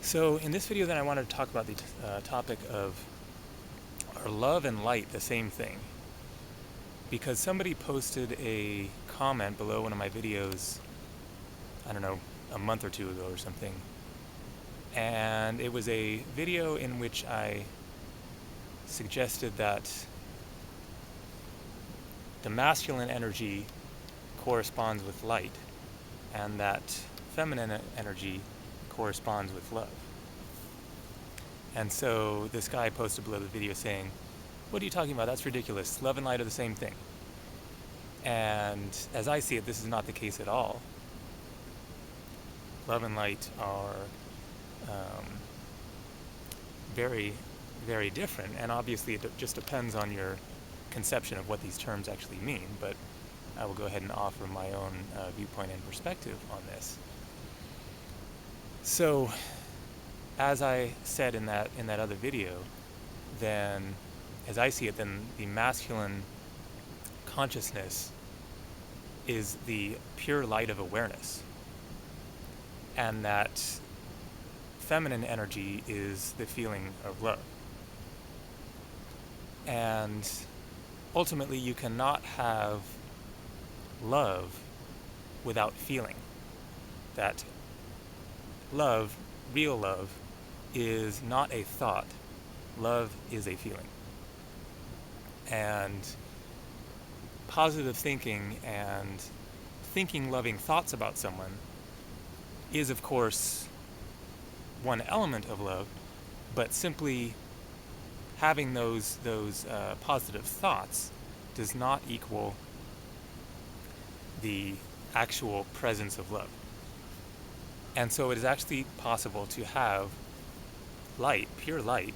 So in this video then I wanted to talk about the topic of, are love and light the same thing? Because somebody posted a comment below one of my videos, I don't know, a month or two ago or something. And it was a video in which I suggested that the masculine energy corresponds with light and that feminine energy corresponds with love. And so this guy posted below the video saying, "What are you talking about? That's ridiculous. Love and light are the same thing." And as I see it, this is not the case at all. Love and light are very, very different, and obviously it just depends on your conception of what these terms actually mean, but I will go ahead and offer my own viewpoint and perspective on this. So, as I said in that other video, then, as I see it, then the masculine consciousness is the pure light of awareness, and that feminine energy is the feeling of love. And ultimately, you cannot have love without feeling. That love, real love, is not a thought. Love is a feeling. And positive thinking and thinking loving thoughts about someone is, of course, one element of love, but simply having those positive thoughts does not equal the actual presence of love. And so it is actually possible to have light, pure light,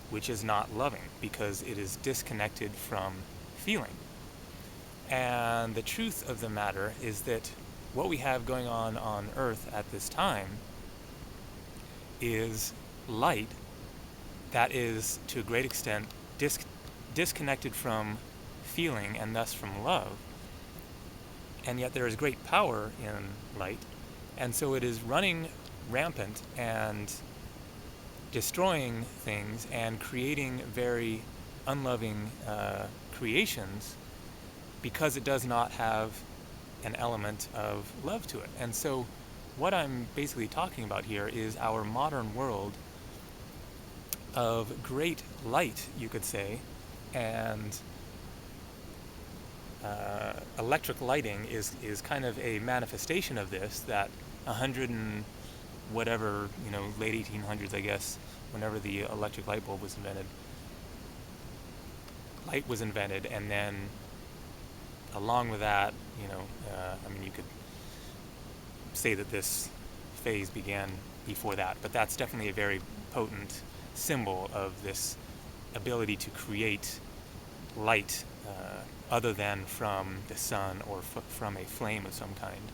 which is not loving because it is disconnected from feeling. And the truth of the matter is that what we have going on Earth at this time is light that is, to a great extent, disconnected from feeling and thus from love. And yet there is great power in light, and so it is running rampant and destroying things and creating very unloving creations because it does not have an element of love to it. And so what I'm basically talking about here is our modern world of great light, you could say, and electric lighting is kind of a manifestation of this, that 100 and whatever, late 1800s, I guess, whenever the electric light bulb was invented. Light was invented, and then along with that, you could say that this phase began before that, but that's definitely a very potent symbol of this ability to create light other than from the sun or from a flame of some kind.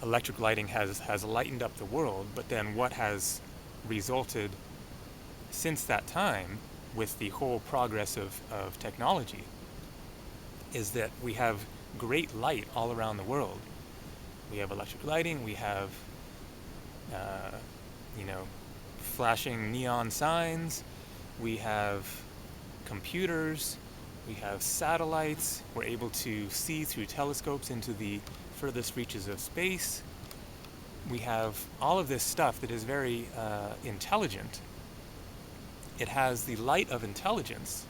Electric lighting has lightened up the world, but then what has resulted since that time with the whole progress of technology is that we have great light all around the world. We have electric lighting, we have flashing neon signs, we have computers, we have satellites, we're able to see through telescopes into the furthest reaches of space. We have all of this stuff that is very intelligent. It has the light of intelligence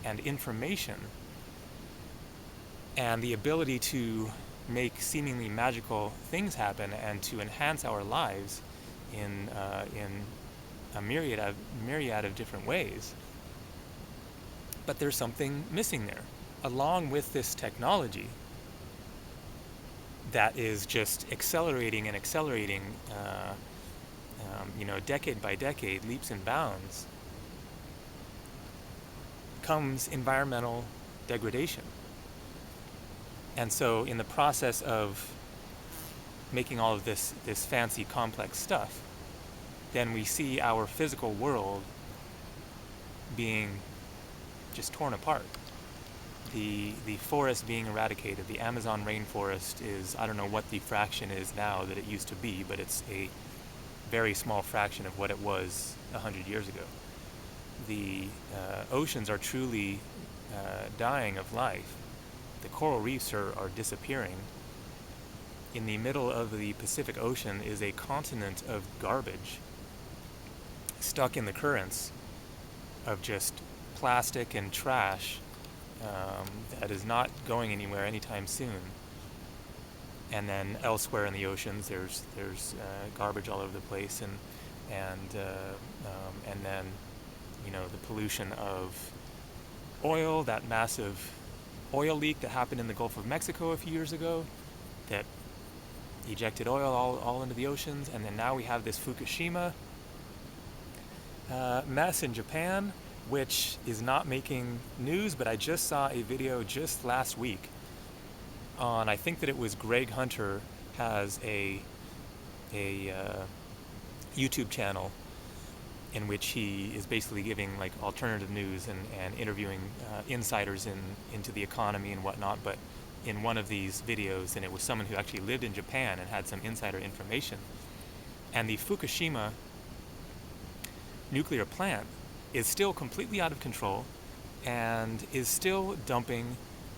and information and the ability to make seemingly magical things happen and to enhance our lives in a myriad of different ways. But there's something missing there. Along with this technology that is just accelerating and accelerating, decade by decade, leaps and bounds, comes environmental degradation. And so in the process of making all of this fancy, complex stuff, then we see our physical world being just torn apart. The forest being eradicated. The Amazon rainforest is, I don't know what the fraction is now that it used to be, but it's a very small fraction of what it was 100 years ago. The oceans are truly dying of life. The coral reefs are disappearing. In the middle of the Pacific Ocean is a continent of garbage stuck in the currents of just plastic and trash that is not going anywhere anytime soon. And then elsewhere in the oceans, there's garbage all over the place, and then the pollution of oil, that massive oil leak that happened in the Gulf of Mexico a few years ago, that ejected oil all into the oceans. And then now we have this Fukushima mess in Japan, which is not making news, but I just saw a video just last week on, I think that it was Greg Hunter has a YouTube channel in which he is basically giving like alternative news and interviewing insiders into the economy and whatnot. But in one of these videos, and it was someone who actually lived in Japan and had some insider information, and the Fukushima nuclear plant is still completely out of control and is still dumping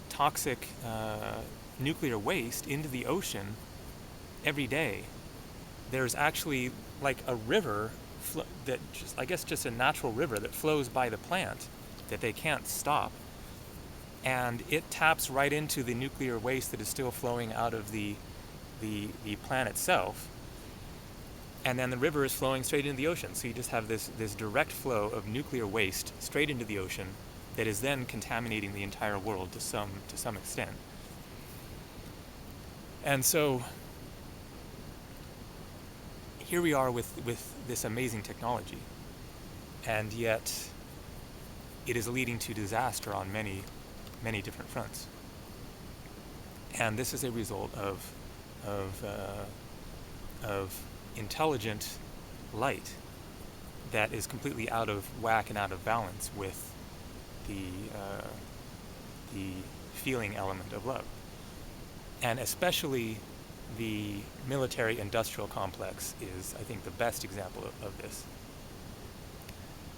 toxic nuclear waste into the ocean every day. There's actually like a river that just a natural river that flows by the plant that they can't stop, and it taps right into the nuclear waste that is still flowing out of the plant itself, and then the river is flowing straight into the ocean. So you just have this direct flow of nuclear waste straight into the ocean that is then contaminating the entire world to some extent. And so here we are with this amazing technology, and yet it is leading to disaster on many, many different fronts. And this is a result of intelligent light that is completely out of whack and out of balance with the feeling element of love. And especially the military-industrial complex is, I think, the best example of this.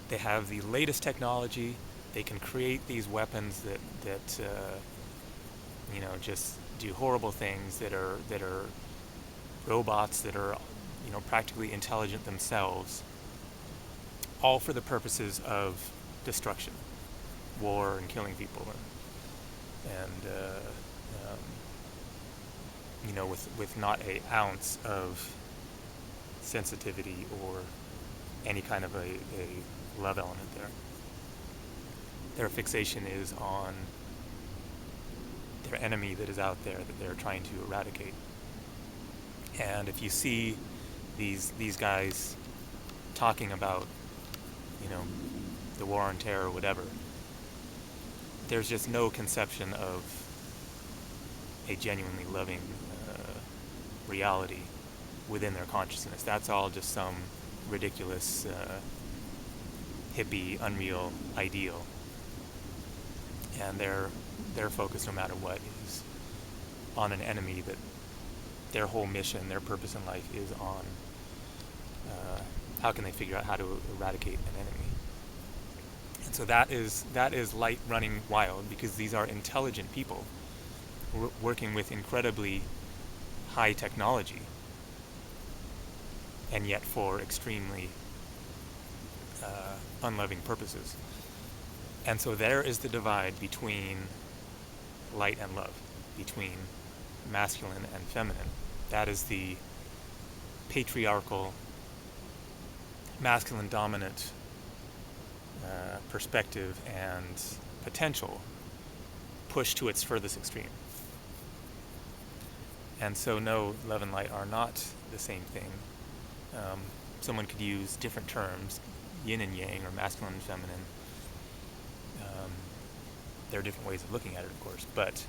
They have the latest technology. They can create these weapons that just do horrible things, that are robots that are practically intelligent themselves, all for the purposes of destruction, war, and killing people, with not an ounce of sensitivity or any kind of a love element there. Their fixation is on their enemy that is out there that they're trying to eradicate. And if you see these guys talking about, the war on terror or whatever, there's just no conception of a genuinely loving reality within their consciousness. That's all just some ridiculous hippie, unreal ideal. And their focus, no matter what, is on an enemy that their whole mission, their purpose in life is on how can they figure out how to eradicate an enemy. And so that is light running wild, because these are intelligent people working with incredibly high technology, and yet for extremely unloving purposes. And so there is the divide between light and love, between masculine and feminine. That is the patriarchal, masculine dominant perspective and potential pushed to its furthest extreme. And so no, love and light are not the same thing. Someone could use different terms, yin and yang, or masculine and feminine. There are different ways of looking at it, of course, but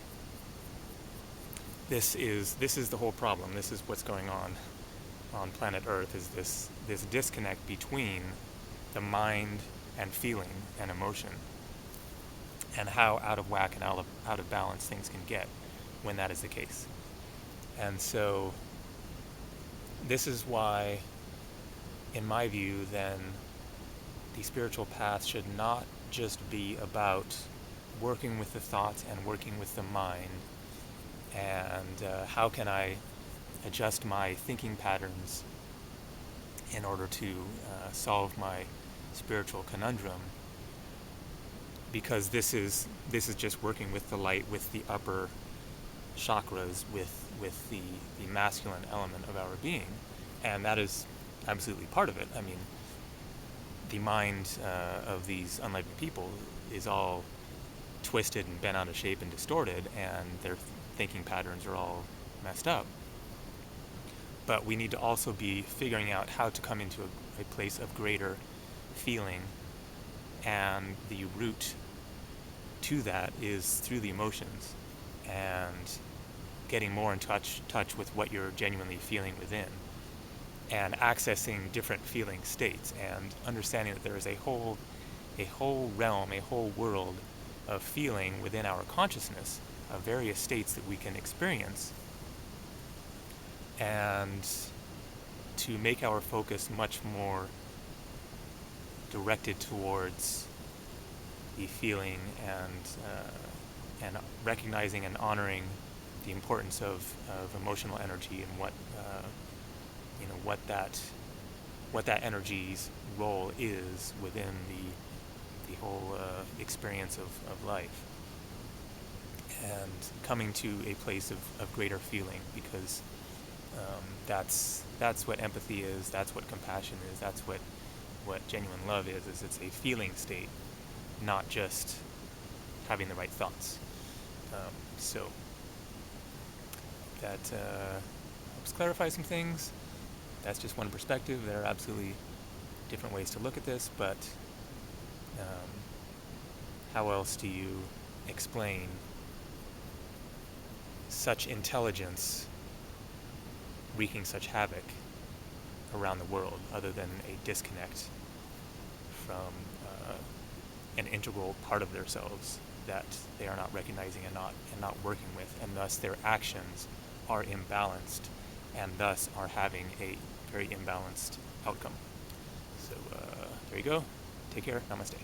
this is the whole problem. This is what's going on planet Earth, is this disconnect between the mind and feeling and emotion, and how out of whack and out of balance things can get when that is the case. And so this is why in my view, then the spiritual path should not just be about working with the thoughts and working with the mind, and how can I adjust my thinking patterns in order to solve my spiritual conundrum, because this is just working with the light, with the upper chakras, with the masculine element of our being, and that is absolutely part of it. I mean, the mind of these unenlightened people is all twisted and bent out of shape and distorted, and their thinking patterns are all messed up. But we need to also be figuring out how to come into a place of greater feeling, and the route to that is through the emotions, and getting more in touch with what you're genuinely feeling within, and accessing different feeling states, and understanding that there is a whole realm, a whole world of feeling within our consciousness, of various states that we can experience, and to make our focus much more directed towards the feeling, and recognizing and honoring the importance of emotional energy, and what that energy's role is within the whole experience of life, and coming to a place of greater feeling, because that's what empathy is, that's what compassion is, that's what genuine love is it's a feeling state, not just having the right thoughts. So that helps clarify some things. That's just one perspective. There are absolutely different ways to look at this, but how else do you explain such intelligence wreaking such havoc around the world, other than a disconnect from an integral part of themselves that they are not recognizing and not working with, and thus their actions are imbalanced, and thus are having a very imbalanced outcome. So there you go. Take care. Namaste.